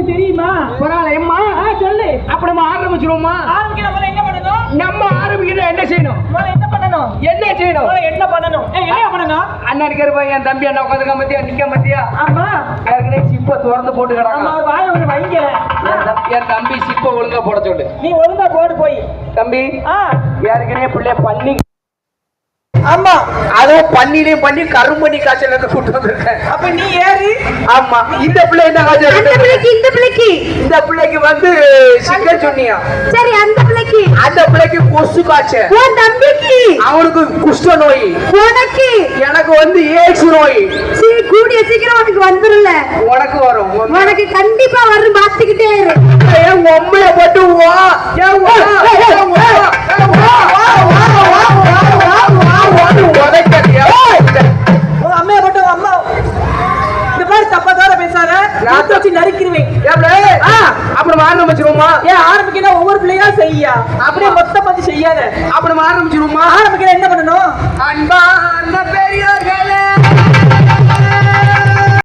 தெரியுமா? பரவாயில்லையம்மா சொல்லு. அப்ப நம்ம ஆரம்பிச்சிருவோமா? நம்ம ஆரம்பிக்கணும். என்ன செய்யணும்? என்ன பண்ணணும்? அண்ணன் இருக்கிறப்ப என் தம்பி அண்ணா உட்காந்துக்க மத்தியா நிக்க மத்தியா. ஆமா ஏற்கனவே சிப்ப திறந்து போட்டு கிடக்கும். என் தம்பி சிப்ப ஒழுங்கா போட சொல்லு. நீ ஒழுங்கா போடு போய். தம்பி ஏற்கனவே பிள்ளை பண்ணி. ஆமா அதுவும் பண்ணிலையும் பண்ணி கரும்பணி காய்ச்சல் கூட்டு வந்திருக்கேன். அப்ப நீ ஏறி. ஆமா இந்த பிள்ளை என்ன காய்ச்சல்? இந்த பிள்ளைக்கு வந்து சிக்கன் சொன்னியா? சரி அந்த பிள்ளைக்கு கொசு காய்ச்சல். உன் தம்பிக்கு அவனுக்கு குஷ்ட நோய். உனக்கு எனக்கு வந்து ஏய்ஸ் நோய். கூடிய சீக்கிரம் உனக்கு வந்துருல. உனக்கு வரும். உனக்கு கண்டிப்பா வரும். பாத்துக்கிட்டே இரு. ஏன் உம்மைய போட்டு வா. அம்மைய போட்டு அம்மா இந்த மாதிரி தப்பா தார பேசாத. நறுக்கிருவேன். அப்புறம் ஆரம்பிச்சிருவோமா? ஏன் ஆரம்பிக்கணும்? ஒவ்வொரு பிள்ளையா செய்யா. அப்படியே மொத்தம் வந்து செய்யாத. அப்புறம் ஆரம்பிச்சிருவோமா? ஆரம்பிக்க என்ன பண்ணணும்? அன்பான பெரியவர்களே